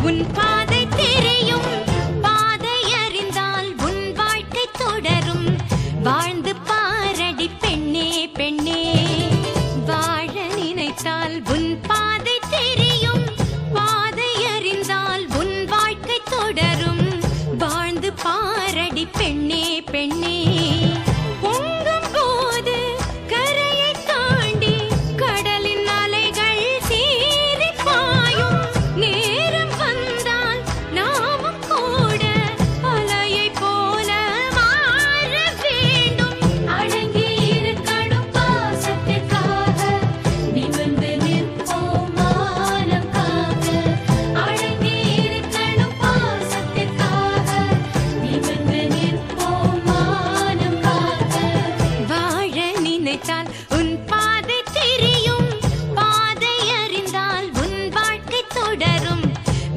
உன் பாதை தெரியும், பாதை அறிந்தால் உன் வாழ்க்கை தொடரும். வாழ்ந்து பாரடி பெண்ணே பெண்ணே, வாழ நினைத்தால் உன் பாதை தெரியும், பாதை அறிந்தால் உன் வாழ்க்கை தொடரும். வாழ்ந்து பாரடி பெண்ணே பெண்ணே. பொங்கும் போது கரையை தாண்டி கடலின் அலைகள் சீறி பாயும். நேரம் வந்தால் நாமும் கூட அலையை போல மாற வேண்டும். அடங்கி இருக்கணும் பாசத்திற்காக, நிமிர்ந்து நிற்போம் மானம் காக்க. அடங்கி இருக்கணும் பாசத்திற்காக, நிமிர்ந்து நிற்போம் மானம் காக்க. வாழ நினைத்தால் உன் பாதை தெரியும், பாதை அறிந்தால் உன் வாழ்க்கை தொடரும்.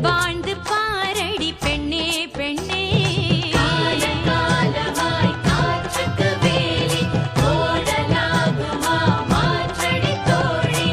வாழ்ந்து பாரடி பெண்ணே பெண்ணே. காலகாலமாய் காற்றுக்கு வேலி ஓடலாகுமா மாற்றடி தோழி.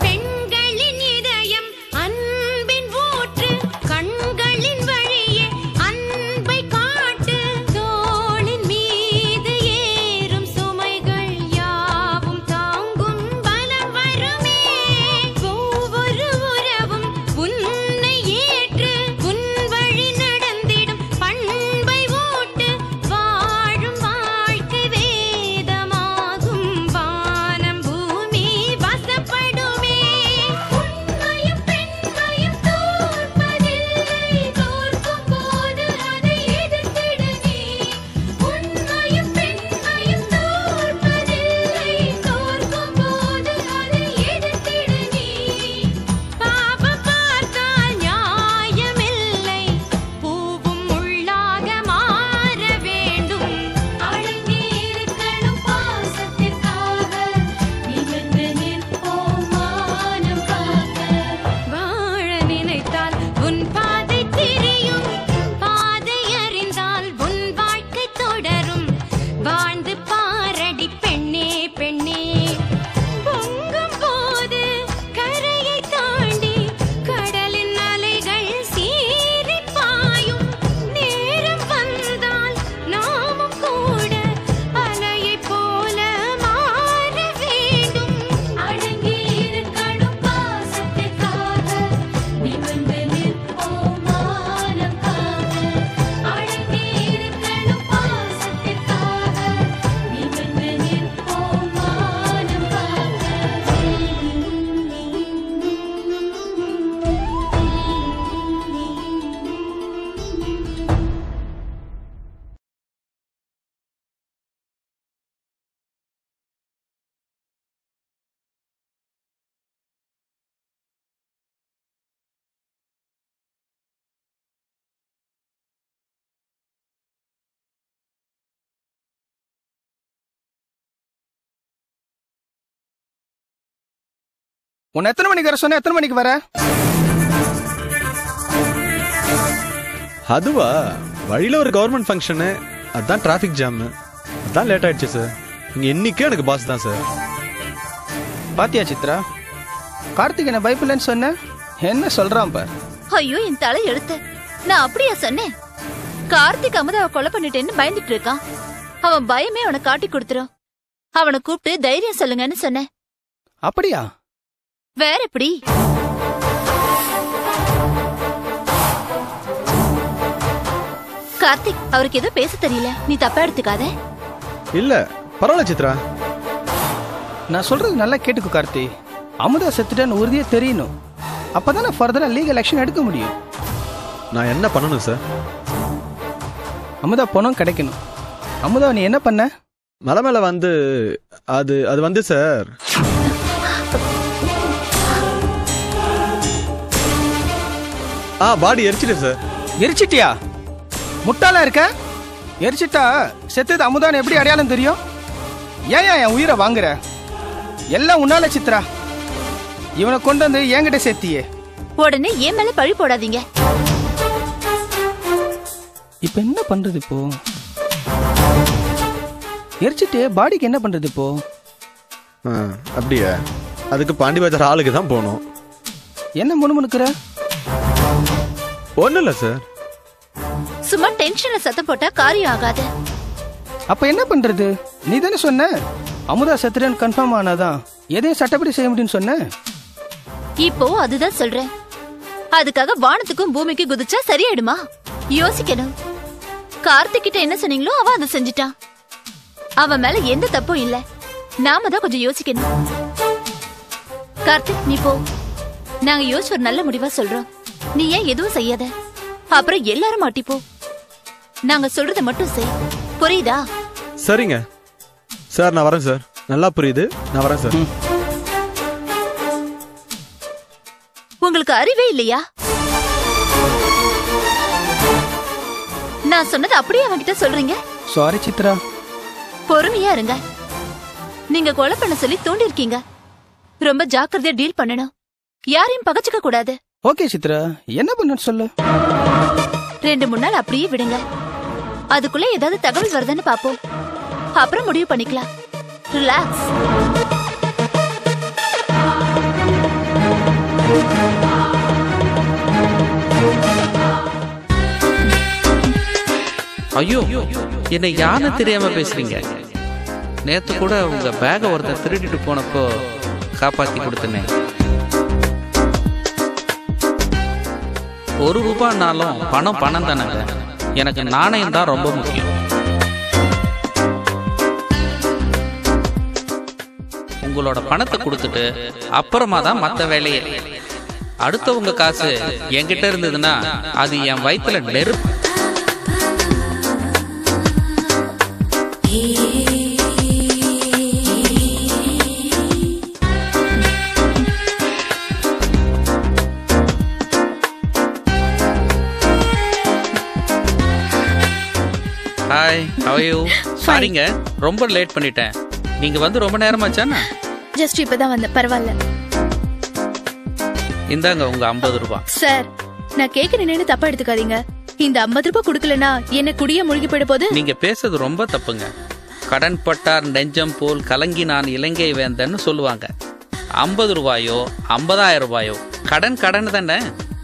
பெண்களின் இதயம் அன்பின் ஊற்று, கண்களின் வழியே அன்பை காட்டு. தோளின் மீது ஏறும் சுமைகள் யாவும் தாங்கும் பலம் வருமே. ஒவ்வொரு உறவும் உன்னை ஏற்று உன் வழி நடந்திடும் பண்பை ஊட்டு. வாழும் வாழ்க்கை வேதமாகும், வானம் பூமி வசப்படுமே. உண்மையும் பெண்மையும் தோற்பதில்லை, தோற்கும் போது அதை எதிர்த்திடு நீ. உண்மையும் பெண்மையும் தோற்பதில்லை, தோற்கும் போது அதை எதிர்த்திடு நீ. பாவம் பார்த்தால் நியாயமில்லை, பூவும் முள்ளாக மாற வேண்டும். அடங்கி இருக்கணும் பாசத்திற்காக, நிமிர்ந்து நிற்போம் மானம் காக்க. வாழ நினைத்தால் உன் பாதை தெரியும், பாதை அறிந்தால் உன் வாழ்க்கை தொடரும். வாழ்ந்து பாரடி பெண்ணே பெண்ணே. பொங்கும் போது கரையை தாண்டி கடலின் அலைகள் சீறி பாயும். நேரம் வந்தால் நாமும் கூட அலையை போல மாற வேண்டும். அடங்கி இருக்கணும் பாசத்திற்காக, நிமிர்ந்து நிற்போம் மானம் காக்க. அடங்கி இருக்கணும் பாசத்திற்காக, நிமிர்ந்து நிற்போம் மானம் காக்க. உன்னை எத்தனை மணிக்கு வர சொன்ன? எத்தனை மணிக்கு வர? அதுவா, வழியில ஒரு கவர்மெண்ட் ஃபங்க்ஷனு, அதான் டிராஃபிக் ஜாம், அதான் லேட் ஆயிடுச்சு சார். இங்க என்னைக்கும் எனக்கு பாஸ் தான் சார். பாத்தியா சித்ரா, கார்த்திக் என்ன பயப்பில்லைன்னு சொன்ன, என்ன சொல்றான் பார். ஐயோ என் தலை எழுத்து, நான் அப்படியா சொன்னேன்? கார்த்திக் அமுதாவை கொலை பண்ணிட்டேன்னு பயந்துட்டு இருக்கான். அவன் பயமே அவனை காட்டி கொடுத்துரும். அவனை கூப்பிட்டு தைரியம் சொல்லுங்கன்னு சொன்னேன். அப்படியா? வேற எப்படி? கார்த்திக், அவருக்கு ஏதோ பேச தெரியல, நீ தப்பா எடுத்துக்காத. இல்ல பரவாயில்ல சித்ரா. நான் சொல்றது நல்லா கேட்டுக்கோ கார்த்தி. அமுதா செத்துட்டான்னு உறுதியா தெரியணும், அப்பதானே ஃபர்தரா லீகல் ஆக்ஷன் எடுக்க முடியும். நான் என்ன பண்ணணும் சார்? அமுதா பணம் கிடைக்கணும். அமுதா நீ என்ன பண்ண? மலை மேல வந்து அது வந்து சார், பாடி எரிச்சிட்டேன் சார். எரிச்சிட்டியா? முட்டாளா இருக்க? எரிச்சிட்டா செத்தது அமுதான்னு எப்படி அடையாளம் தெரியும்? ஏன் என் உயிரை வாங்குற? எல்லாம் உன்னால சித்ரா. இவனை கொண்டு வந்து என்கிட்ட சேர்த்தியே. உடனே என் மேல பழி போடாதீங்க. இப்ப என்ன பண்றது இப்போ? எரிச்சிட்டு பாடிக்கு என்ன பண்றது இப்போ? அப்படியா? அதுக்கு பாண்டிபாஜர் ஆளுக்கு தான் போகணும். என்ன முணுமுணுக்கிற? ஒன்றும் இல்லை சார். சும்மா டென்ஷன்ல சத்தம் போட்டா காரியம் ஆகாது. அப்ப என்ன பண்றது? நீ தானே சொன்ன அமுதா சத்திரன் கன்ஃபார்ம் ஆனாதான் எதையும் சட்டப்படி செய்ய முடியும்னு சொன்ன. இப்போ அதுதான் சொல்றேன். அதுக்காக வானத்துக்கும் பூமிக்கும் குதிச்சா சரியாயிடுமா? யோசிக்கணும். கார்த்திக் கிட்ட என்ன சொன்னீங்களோ அவன் அதை செஞ்சுட்டான். அவன் மேல எந்த தப்பும் இல்ல. நாம தான் கொஞ்சம் யோசிக்கணும். கார்த்திக் நீ போ. நாங்க யோசிச்சு ஒரு நல்ல முடிவா சொல்றோம். நீ ஏன் எதுவும் செய்யாத. அப்புறம் எல்லாரும் மாட்டிப்போ. நாங்க சொல்றத மட்டும் செய். புரியுதா? சரிங்க சார், நான் வரேன் சார். நல்லா புரியுது, நான் வரேன் சார். உங்களுக்கு அறிவே இல்லையா? நான் சொன்னது அப்படியே அவன்கிட்ட சொல்றீங்க. சாரி சித்ரா. பொறுமையா இருங்க. நீங்க கொலை பண்ண சொல்லி தூண்டி இருக்கீங்க. ரொம்ப ஜாக்கிரதையா டீல் பண்ணணும். யாரையும் பகச்சுக்க கூடாது. ஓகே சித்ரா, என்ன பண்ண சொல்லு. 2-3 நாள் அப்படியே விடுங்க. அதுக்குள்ள ஏதாவது தகவல் வருதுன்னு பாப்போம். அப்புறம் முடிவு பண்ணிக்கலாம். ரிலாக்ஸ். ஐயோ, என்னை யானை தெரியாம பேசுறீங்க. நேத்து கூட உங்க பேக ஒருத்தர் திருடிட்டு போனப்போ காப்பாத்தி கொடுத்தனே. ₹1 பணம் பணம் தானங்க. எனக்கு நாணயம் தான் ரொம்ப முக்கியம். உங்களோட பணத்தை கொடுத்துட்டு அப்புறமா தான் மற்ற வேலையை. அடுத்தவங்க காசு என்கிட்ட இருந்ததுன்னா அது என் வயிற்றுல நெருப்பு. Hi, how are you? சாரிங்க, ரொம்ப லேட் பண்ணிட்டேன். நீங்க வந்து ரொம்ப நேரமாச்சானா? ஜஸ்ட் இப்பதான் வந்தேன். பரவாயில்ல. இந்தாங்க உங்க ₹50. சார், நான் கேக்குறேன்னு தப்பா எடுத்துக்காதீங்க. இந்த ₹50 குடுக்கலனா என்ன குடிய முழுகி போயிட போகுது. நீங்க பேசுறது ரொம்ப தப்புங்க. கடன் பட்டார் நெஞ்சம் போல் கலங்கி நான் இலங்கை வேந்தன்னு சொல்லுவாங்க. ₹50 50,000 கடன் கடன் தானே.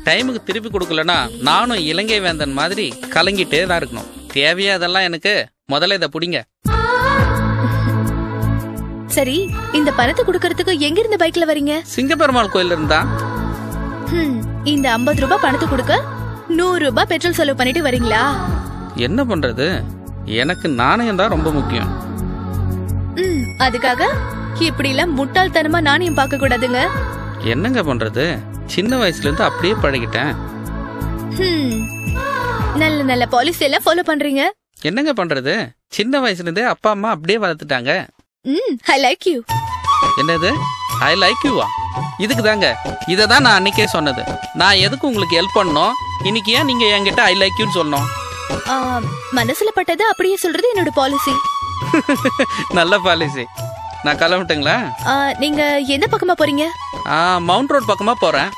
டைமுக்கு திருப்பி கொடுக்கலனா நானும் இலங்கை வேந்தன் மாதிரி கலங்கிட்டே தான் இருக்கணும். தேவையா அதெல்லாம் எனக்கு? முதல்ல இதை புடிங்க. சரி, இந்த பணத்தை குடுக்கறதுக்கு எங்க இருந்து பைக்ல வரீங்க? சிங்கப்பெருமாள் கோயில இருந்தா. இந்த ₹50 பணத்தை கொடுக்க ₹100 பெட்ரோல் செலவு பண்ணிட்டு வரீங்களா? என்ன பண்றது, எனக்கு நாணயம் தான் ரொம்ப முக்கியம். அதுக்காக இப்படி எல்லாம் முட்டாள்தனமா நாணயம் பார்க்க கூடாதுங்க. என்னங்க பண்றது, சின்ன வயசுல இருந்து அப்படியே பழகிட்டேன். நல்ல நல்ல பாலிசி எல்லாம் ஃபாலோ பண்றீங்க. என்னங்க பண்றது, சின்ன வயசுல இருந்தே அப்பா அம்மா அப்படியே வளர்த்துட்டாங்க. I like you. என்னது ஐ லைக் யூவா? இதுக்கு தாங்க, இதை தான் நான் அன்னைக்கே சொன்னது. நான் எதுக்கு உங்களுக்கு ஹெல்ப் பண்ணோம், இன்னைக்கு ஏன் நீங்க என்கிட்ட ஐ லைக் யூன்னு சொல்லணும்? மனசுல பட்டது அப்படியே சொல்றது என்னோட பாலிசி. நல்ல பாலிசி. நான் கிளம்பிட்டுங்களா? நீங்க எந்த பக்கமா போறீங்க? மவுண்ட் ரோட் பக்கமா போறேன்.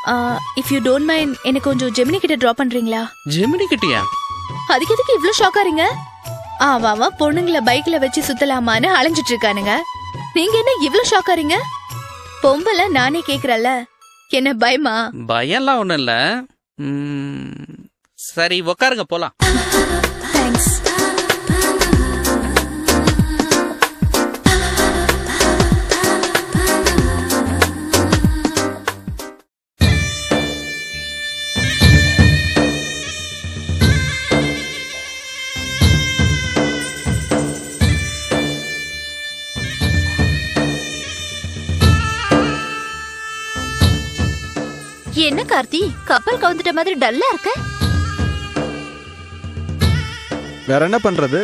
இஃப் யூ டோன்ட் மைண்ட் எனக்கு கொஞ்சம் ஜெமினி கிட்ட டிராப் பண்றீங்களா? ஜெமினி கிட்டயா? அதுக்கு எதுக்கு இவ்ளோ ஷாக்காரீங்க? அவ பொண்ணுங்களை பைக்ல வச்சு சுத்தலாமான்னு அலைஞ்சிட்டு இருக்கானுங்க. நீங்க என்ன இவ்ளோ ஷாக்காரீங்க? பொம்பளை நானே கேக்குறல்ல, என்ன பயமா? பயம்லாம் ஒண்ணும் இல்ல. சரி உக்காருங்க, போலாம். தேங்க்ஸ். என்ன கார்த்தி, கப்பல் கவுந்துட்ட மாதிரி டல்லா இருக்க? வேற என்ன பண்றது,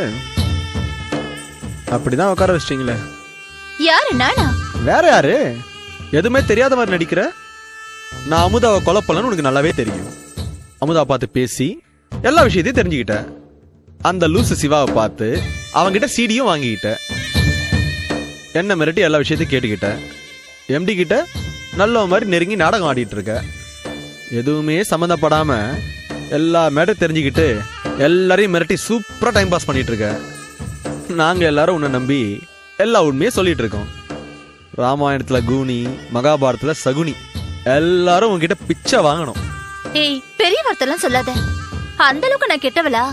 அப்படிதான் உட்கார வச்சிட்டீங்களே. யாரு, நானா? வேற யாரு? எதுவுமே தெரியாத மாதிரி நடிக்கிற. நான் அமுதாவை கொலை பண்ணலன்னு உனக்கு நல்லாவே தெரியும். அமுதா பார்த்து பேசி எல்லா விஷயத்தையும் தெரிஞ்சுக்கிட்டேன். அந்த லூசு சிவாவை பார்த்து அவங்கிட்ட சிடியும் வாங்கிக்கிட்டேன். என்ன மிரட்டி எல்லா விஷயத்தையும் கேட்டுக்கிட்டேன். எம்டி கிட்ட நல்ல மாதிரி நெருங்கி நாடகம் ஆடிட்டு இருக்க. எதுவுமே சம்மந்தப்படாம எல்லா மேட்டர் தெரிஞ்சுக்கிட்டு எல்லாரையும் மிரட்டி சூப்பரா டைம் பாஸ் பண்ணிட்டு இருக்க. நாங்க எல்லாரும் உன்னை நம்பி எல்லா உண்மையே சொல்லிட்டு இருக்கோம். ராமாயணத்துல கூனி, மகாபாரதத்துல சகுனி, எல்லாரும் உங்ககிட்ட பிச்சை வாங்கணும். ஏய், பெரிய வார்த்தைலாம் சொல்லாத. அந்த அளவுக்கு நான் கெட்டவளா?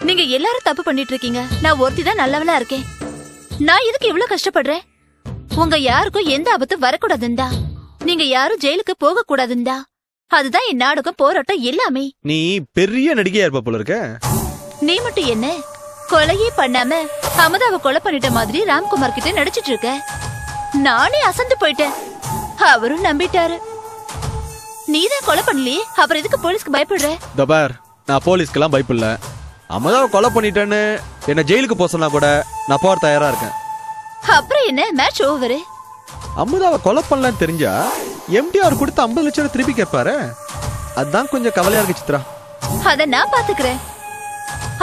நீங்க எல்லாரும் தப்பு பண்ணிட்டு இருக்கீங்க. நான் ஒருத்தி தான் நல்லவளா இருக்கேன். நான் இதுக்கு இவ்வளவு கஷ்டப்படுறேன். உங்க யாருக்கும் எந்த ஆபத்து வரக்கூடாதுண்டா. நீங்க யாரும் ஜெயிலுக்கு போக கூடாதுண்டா. அதுதான் என் நாடகம், போராட்டம் எல்லாமே. நீ பெரிய நடிகையா இருப்ப போல இருக்க. நீ மட்டும் என்ன கொலையே பண்ணாம அமுதாவை கொலை பண்ணிட்ட மாதிரி ராம்குமார் கிட்ட நடிச்சிட்டு இருக்க. நானே அசந்து போயிட்டேன். அவரும் நம்பிட்டாரு. நீதான் கொலை பண்ணலையே, அப்புறம் எதுக்கு போலீஸ்க்கு பயப்படுற? தபார், நான் போலீஸ்க்கெல்லாம் பயப்படல. அமுதாவை கொலை பண்ணிட்டேன்னு என்ன ஜெயிலுக்கு போக சொன்னா கூட நான் போற தயாரா இருக்கேன். அப்புறம் என்ன, மேட்ச் ஓவரு. அமுதாவை கொலை பண்ணலன்னு தெரிஞ்சா எம்டிஆர் கொடுத்து 50 லட்சம் திருப்பி கேட்பாரு. அதான் கொஞ்சம் கவலையா இருக்கு சித்ரா. அத நான் பாத்துக்கிறேன்.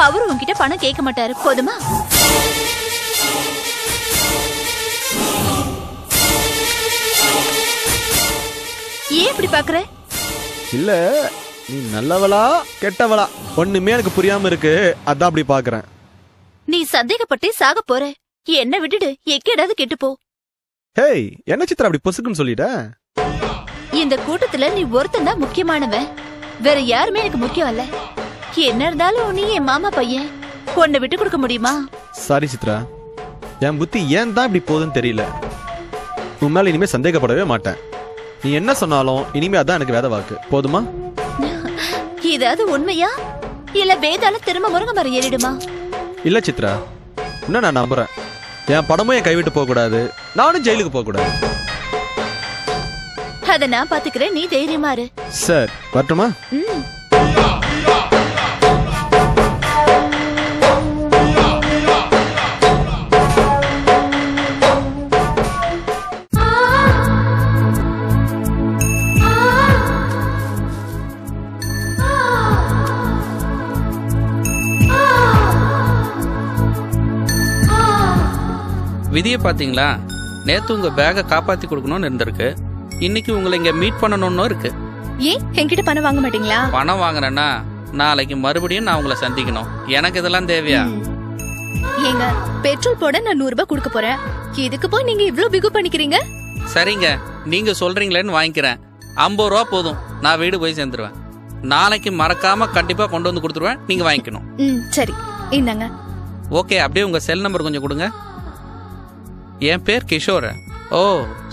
அவரு உன்கிட்ட பணம் கேட்க மாட்டாரு, போதுமா? ஏன் இப்படி பாக்குற? இல்ல, நீ நல்லவளா கெட்டவளா ஒண்ணுமே எனக்கு புரியாம இருக்கு. அதான் அப்படி பாக்குறேன். நீ சந்தேகப்பட்டு சாக போற. என்ன விட்டுடு, எக்கேடாவது கெட்டு போ. ஹேய், என்ன சித்ரா அப்படி பொசுக்குன்னு சொல்லிட்ட? இந்த கூட்டத்துல நீ ஒருத்தன் தான் முக்கியமானவன். வேற யாருமே எனக்கு முக்கியம் இல்ல. என்ன இருந்தாலும் நீ என் மாமா பையன். உன்னை விட்டு கொடுக்க முடியுமா? சாரி சித்ரா, என் புத்தி ஏன் தான் இப்படி போகுதுன்னு தெரியல. உன் மேல இனிமே சந்தேகப்படவே மாட்டேன். நீ என்ன சொன்னாலும் இனிமே அதான் எனக்கு வேத வாக்கு, போதுமா? இதாவது உண்மையா இல்ல வேதால திரும்ப முருங்க மரம் ஏறிடுமா? இல்ல சித்ரா, இன்னும் நான் நம்புறேன். என் படமும் என் கைவிட்டு போக கூடாது, நானும் ஜெயிலுக்கு போக கூடாது. அத நான் பாத்துக்கிறேன், நீ தைரியமா இரு. சார், வரட்டுமா? விதியை பாத்தீங்களா? நேத்து உங்க பேக காப்பாத்தி கொடுக்கணும்னு இருந்திருக்கு. இன்னைக்கு உங்களை இங்க மீட் பண்ணணும்னு இருக்கு. ஏன் என்கிட்ட பணம் வாங்க மாட்டீங்களா? பணம் வாங்குறேன்னா நாளைக்கு மறுபடியும் நான் உங்களை சந்திக்கணும். எனக்கு இதெல்லாம் தேவையா? ஏங்க, பெட்ரோல் போட நான் 100 ரூபாய் கொடுக்க போறேன். இதுக்கு போய் நீங்க இவ்ளோ பிகு பண்ணிக்கிறீங்க? சரிங்க, நீங்க சொல்றீங்களேன்னு வாங்கிக்கிறேன். 50 ரூபா போதும், நான் வீடு போய் சேர்ந்துருவேன். நாளைக்கு மறக்காம கண்டிப்பா கொண்டு வந்து கொடுத்துருவேன், நீங்க வாங்கிக்கணும். சரி, இந்தாங்க. ஓகே, அப்படியே உங்க செல் நம்பர் கொஞ்சம் கொடுங்க. என் பேர் கிஷோர். ஓ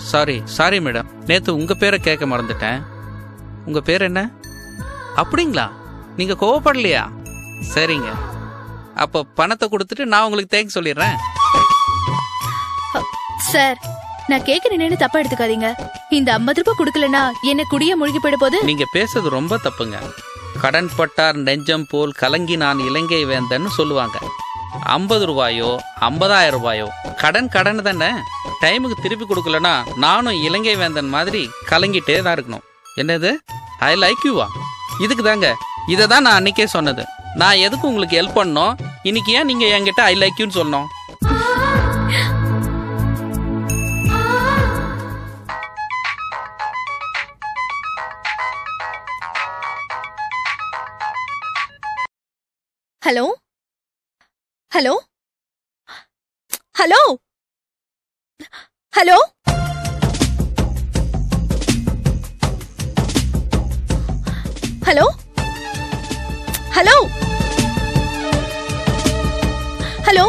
சாரி மேடம், நேத்து உங்க பேரை கேட்க மறந்துட்டேன். உங்க பேர் என்ன? அப்படிங்களா? நீங்க கோவப்படலையா? சரிங்க, அப்போ பணத்தை கொடுத்துட்டு நான் உங்களுக்கு தேங்க்ஸ் சொல்லிடுறேன். சார், நான் கேக்குறேன்னு தப்பா எடுத்துக்காதீங்க. இந்த 50 ரூபாய் கொடுக்கலனா என்ன குடிய முழுகி போயிட போகுது. நீங்க பேசுறது ரொம்ப தப்புங்க. கடன் பட்டார் நெஞ்சம் போல் கலங்கி நான் இலங்கை வேந்தன்னு சொல்லுவாங்க. 50 ரூபாயோ 50,000 ரூபாயோ கடன் தானே. டைமுக்கு திருப்பி கொடுக்கலனா நானும் இலங்கை வேந்தன் மாதிரி கலங்கிட்டே தான் இருக்கணும். என்னது ஐ லைக் யூவா? இதுக்கு தாங்க, இதை தான் நான் அன்னைக்கே சொன்னது. நான் எதுக்கு உங்களுக்கு ஹெல்ப் பண்ணோம்? இன்னைக்கு ஏன் நீங்க என்கிட்ட ஐ லைக் யூன்னு சொன்னோம்? Hello hello hello hello hello hello hello.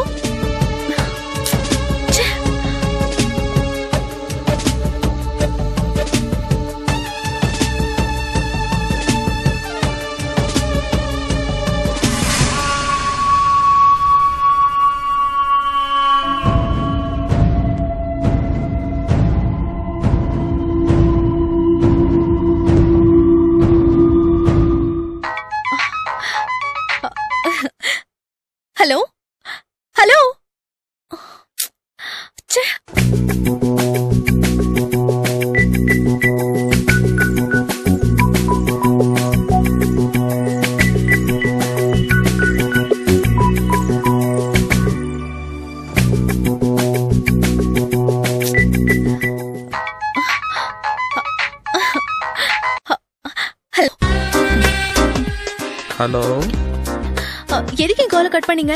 Hello hello hello. எதுக்கு என் காலை கட் பண்ணீங்க?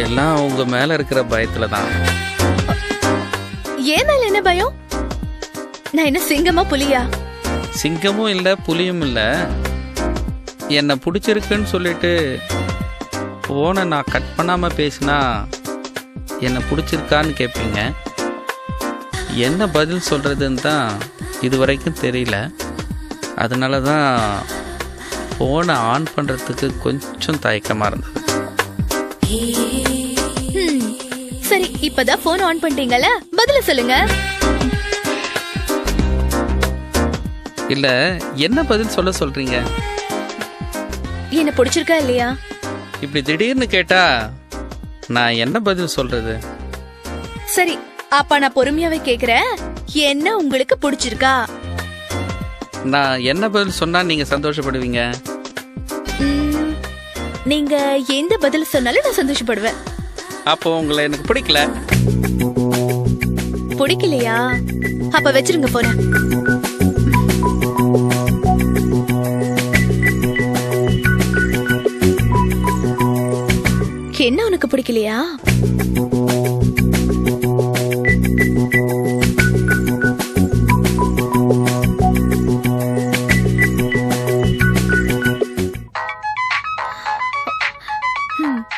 எல்லாம் உங்க மேல இருக்கிற பயத்துல தான். ஏன் மேல என்ன பயம்? நான் என்ன சிங்கமா புலியா? சிங்கமும் இல்ல புலியும் இல்ல. என்ன பிடிச்சிருக்குன்னு சொல்லிட்டு போனை நான் கட் பண்ணாம பேசினா என்ன பிடிச்சிருக்கான்னு கேட்பீங்க. என்ன பதில் சொல்றதுன்னு தான் இது வரைக்கும் தெரியல. அதனால தான் போனை ஆன் பண்றதுக்கு கொஞ்சம் தயக்கமா இருந்தது. சரி, இப்பதான் போன் ஆன் பண்ணிட்டீங்கல்ல, பதில சொல்லுங்க. இல்ல, என்ன பதில் சொல்ல சொல்றீங்க? என்ன பிடிச்சிருக்கா இல்லையா? இப்படி திடீர்னு கேட்டா நான் என்ன பதில் சொல்றது? சரி, அப்ப நான் பொறுமையாவே கேக்குறேன். என்ன உங்களுக்கு பிடிச்சிருக்கா? நான் என்ன பதில் சொன்னா நீங்க சந்தோஷப்படுவீங்க? நீங்க எந்த பதில் சொன்னாலும் நான் சந்தோஷப்படுவேன். அப்போ உங்களை எனக்கு பிடிக்கல. பிடிக்கலையா? அப்ப வச்சிருங்க போன. என்ன உனக்கு பிடிக்கலையா?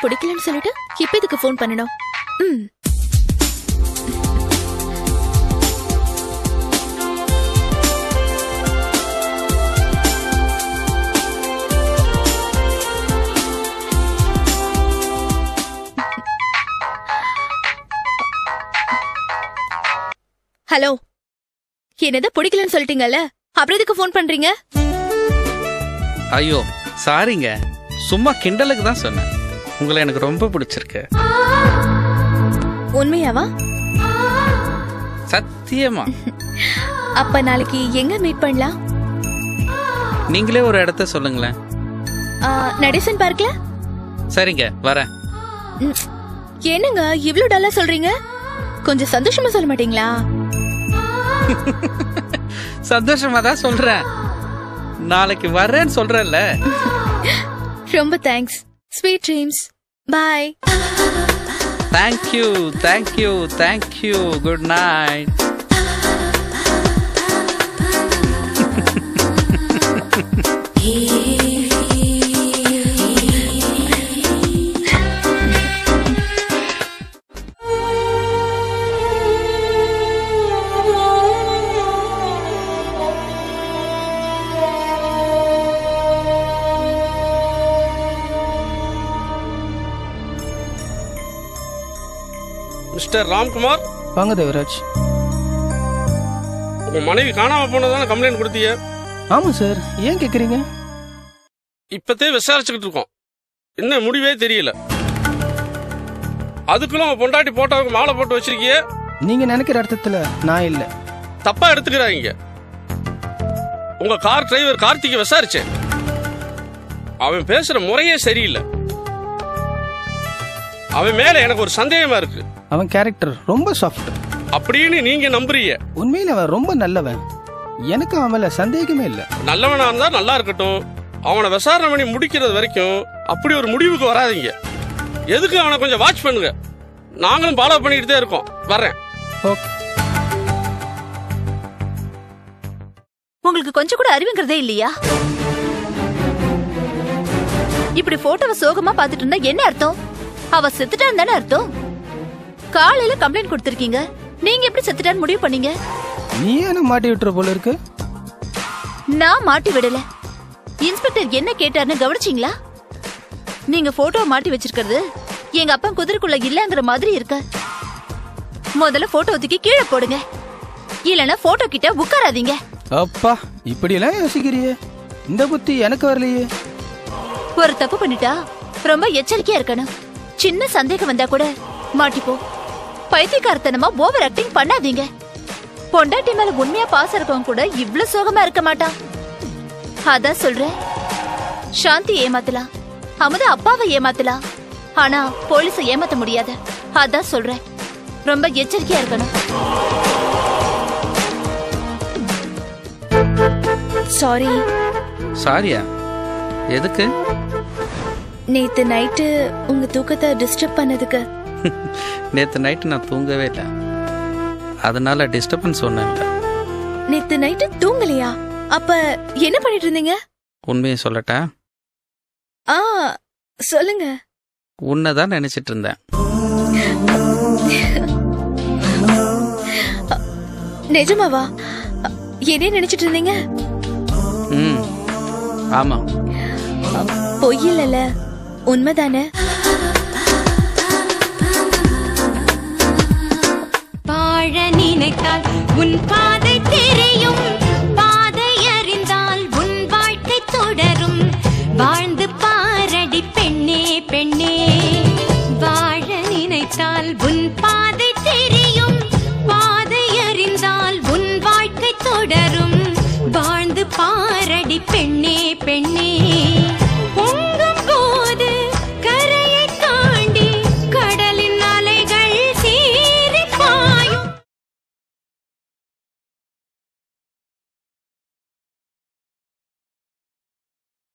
பிடிக்கலன்னு சொல்லிட்டு இப்ப இதுக்கு போன் பண்ணணும். ஹலோ, என்னது பிடிக்கலன்னு சொல்லிட்டீங்கல்ல, அப்புறம் எதுக்கு போன் பண்றீங்க? ஐயோ சாரிங்க, சும்மா கிண்டலுக்கு தான் சொன்னேன். உங்களை எனக்கு ரொம்ப பிடிச்சிருக்கு. உண்மையாவா? சத்தியமா. அப்ப நாளைக்கு எங்க மீட் பண்ணலாம்? நீங்களே ஒரு இடத்த சொல்லுங்களேன். நடேசன் பார்க்ல. சரிங்க, வரேன். என்னங்க இவ்ளோ டல்லா சொல்றீங்க? கொஞ்சம் சந்தோஷமா சொல்ல மாட்டீங்களா? சந்தோஷமா தான் சொல்றேன். நாளைக்கு வரேன்னு சொல்றேன்ல. ரொம்ப thanks. Sweet dreams. Bye. Thank you, thank you, thank you. Good night. Mister Ramkumar. வாங்க தேவராஜ். உங்க மனைவி காணாம போனதான கம்ப்ளைண்ட் கொடுத்தீங்க? ஆமா சார், ஏன் கேக்குறீங்க? இப்பத்தே விசாரிச்சுக்கிட்டு இருக்கோம், இன்னும் முடிவே தெரியல. அதுக்குள்ள உங்க பொண்டாட்டி போட்டோவுக்கு மாலை போட்டு வச்சிருக்கீங்க. நீங்க நினைக்கிற அர்த்தத்துல நான் இல்ல. தப்பா எடுத்துக்கிறாங்க. உங்க கார் டிரைவர் கார்த்திகை விசாரிச்சேன். அவன் பேசுற முறையே சரியில்லை. அவன் மேல எனக்கு ஒரு சந்தேகமா இருக்கு. அவன் கேரக்டர் ரொம்ப சாஃப்ட் அப்படின்னு நீங்க நம்புறீங்க? உண்மையில அவன் ரொம்ப நல்லவன். எனக்கு அவன் மேல சந்தேகமே இல்ல. நல்லவனா இருந்தா நல்லா இருக்கட்டும். அவனை விசாரணை பண்ணி முடிக்கிறது வரைக்கும் அப்படி ஒரு முடிவுக்கு வராதீங்க. எதுக்கு அவனை கொஞ்சம் வாட்ச் பண்ணுங்க. நாங்களும் ஃபாலோ பண்ணிட்டு தான் இருக்கோம். வர்றேன். ஓகே. உங்களுக்கு கொஞ்சம் கூட அறிவுங்கிறதே இல்லையா? இப்படி போட்டோவை சோகமா பாத்துட்டு இருந்தா என்ன அர்த்தம்? அவ செத்துட்டான்னு தானே அர்த்தம். காலையில கம்ப்ளைண்ட் கொடுத்திருக்கீங்க, நீங்க எப்படி செத்துட்டான்னு முடிவு பண்ணீங்க? நீ என்ன மாட்டி விட்டுற போல இருக்கு. நான் மாட்டி விடல. இன்ஸ்பெக்டர் என்ன கேட்டாருன்னு கவனிச்சீங்களா? நீங்க போட்டோவை மாட்டி வச்சிருக்கிறது எங்க அப்பா குதிரைக்குள்ள இல்லங்கிற மாதிரி இருக்க. முதல்ல போட்டோ தூக்கி கீழே போடுங்க, இல்லனா போட்டோ கிட்ட உட்காராதீங்க. அப்பா, இப்படி எல்லாம் யோசிக்கிறியே, இந்த புத்தி எனக்கு வரலையே. ஒரு தப்பு பண்ணிட்டா ரொம்ப எச்சரிக்கையா இருக்கணும். சின்ன சந்தேகம் வந்தா கூட மாட்டிப்போ. பைத்தியக்காரத்தனமா ஓவர் ஆக்டிங் பண்ணாதீங்க. பொண்டாட்டி மேல உண்மையா பாசம் இருக்கவங்க கூட இவ்ளோ சோகமா இருக்க மாட்டான். அதான் சொல்றேன், சாந்தி ஏமாத்தலாம், அமுதா அப்பாவை ஏமாத்தலாம், ஆனா போலீஸ ஏமாத்த முடியாது. அதான் சொல்றேன், ரொம்ப எச்சரிக்கையா இருக்கணும். சாரி. சாரியா? எதுக்கு? நேத்து நைட்டு உங்க தூக்கத்தை டிஸ்டர்ப் பண்ணதுக்கு. நேத்து நைட்டு நான் தூங்கவே இல்லை, அதனால டிஸ்டர்பன்ஸ் ஒன்றும் இல்லை. நேத்து நைட்டு தூங்கலையா? அப்ப என்ன பண்ணிட்டு இருந்தீங்க? உண்மையை சொல்லட்டா? சொல்லுங்க. உன்னதான் நினைச்சிட்டு இருந்தேன். நிஜமாவா? என்ன நினைச்சிட்டு இருந்தீங்க? ஆமா. பொய் இல்லல, உண்மைதானே? வாழ நினைத்தால் உன்